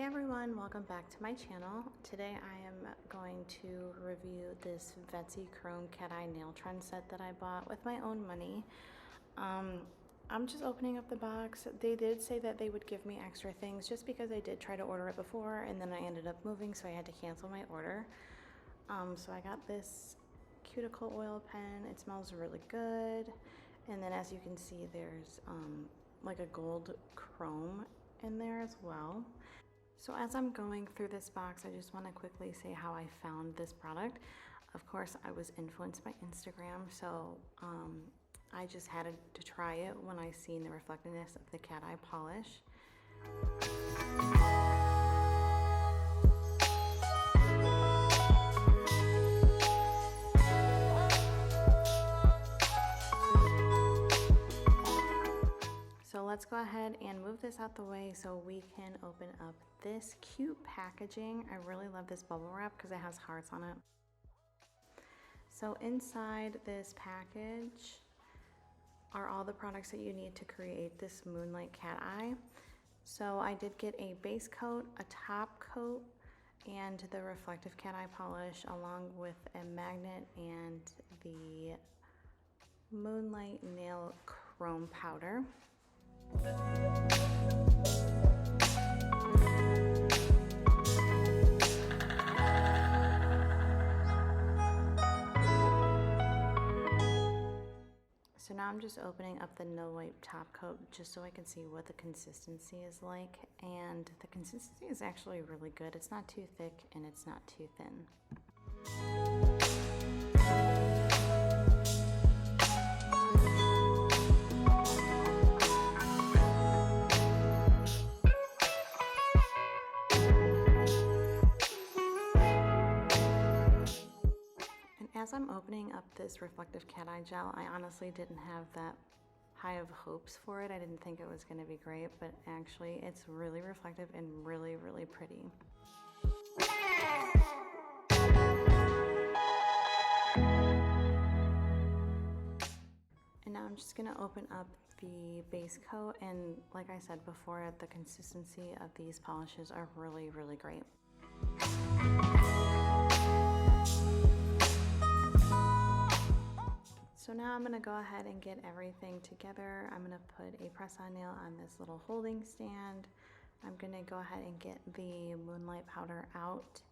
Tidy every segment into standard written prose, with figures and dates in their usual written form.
everyone, welcome back to my channel. Today I am going to review this Vettsy Chrome Cat Eye Nail Trend set that I bought with my own money. I'm just opening up the box. They did say that they would give me extra things just because I did try to order it before and then I ended up moving, so I had to cancel my order. So I got this cuticle oil pen. It smells really good. And then as you can see, there's like a gold chrome in there as well. So as I'm going through this box, I just want to quickly say how I found this product. Of course, I was influenced by Instagram, so I just had to try it when I seen the reflectiveness of the cat eye polish. So let's go ahead and move this out the way so we can open up this cute packaging. I really love this bubble wrap because it has hearts on it. So inside this package are all the products that you need to create this Moonlight cat eye. So I did get a base coat, a top coat, and the reflective cat eye polish along with a magnet and the Moonlight nail chrome powder. So now I'm just opening up the no wipe top coat just so I can see what the consistency is like, and the consistency is actually really good. It's not too thick and it's not too thin. As I'm opening up this reflective cat eye gel, I honestly didn't have that high of hopes for it. I didn't think it was going to be great, but actually it's really reflective and really, really pretty. And now I'm just going to open up the base coat, and like I said before, the consistency of these polishes are really, really great. So now I'm going to go ahead and get everything together. I'm going to put a press-on nail on this little holding stand. I'm going to go ahead and get the Moonlight powder out.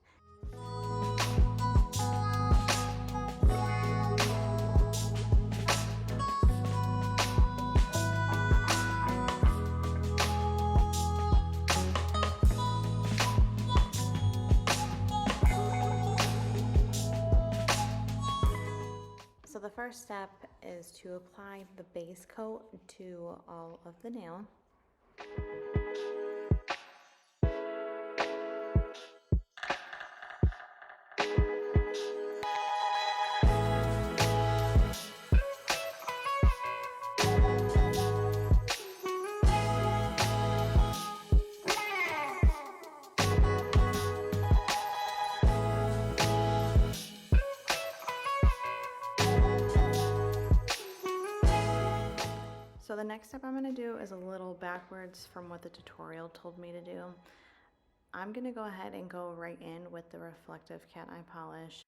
So the first step is to apply the base coat to all of the nail. So the next step I'm going to do is a little backwards from what the tutorial told me to do. I'm going to go ahead and go right in with the reflective cat eye polish.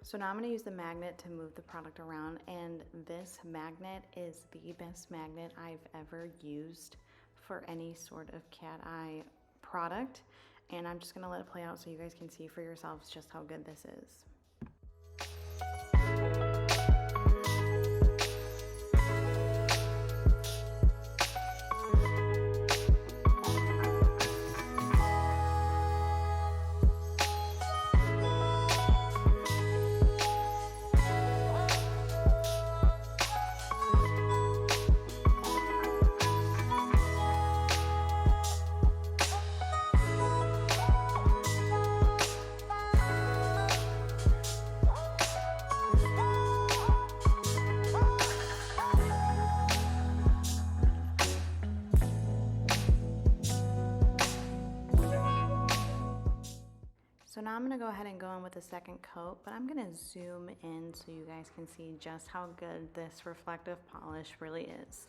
So now I'm going to use the magnet to move the product around, and this magnet is the best magnet I've ever used for any sort of cat eye product, and I'm just going to let it play out so you guys can see for yourselves just how good this is. So now I'm going to go ahead and go in with a second coat, but I'm going to zoom in so you guys can see just how good this reflective polish really is.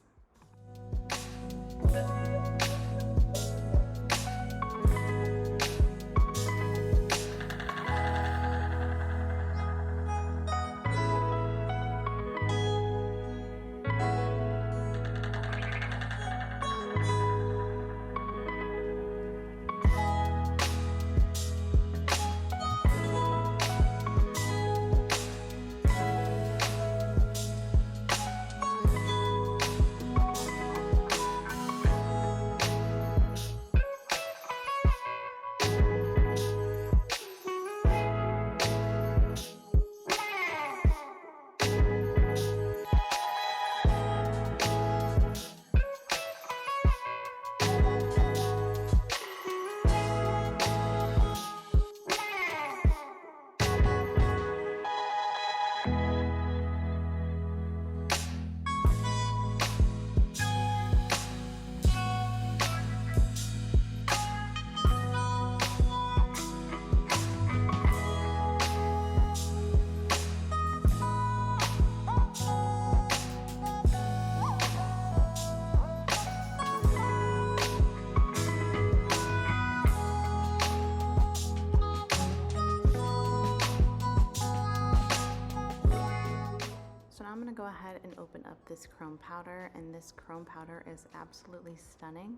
So now I'm going to go ahead and open up this chrome powder, and this chrome powder is absolutely stunning.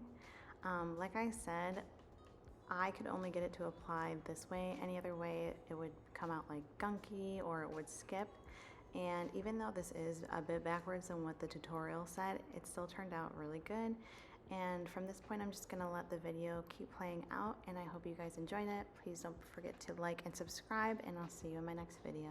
Like I said, I could only get it to apply this way. Any other way it would come out like gunky or it would skip. And even though this is a bit backwards than what the tutorial said, it still turned out really good. And from this point, I'm just going to let the video keep playing out, and I hope you guys enjoyed it. Please don't forget to like and subscribe, and I'll see you in my next video.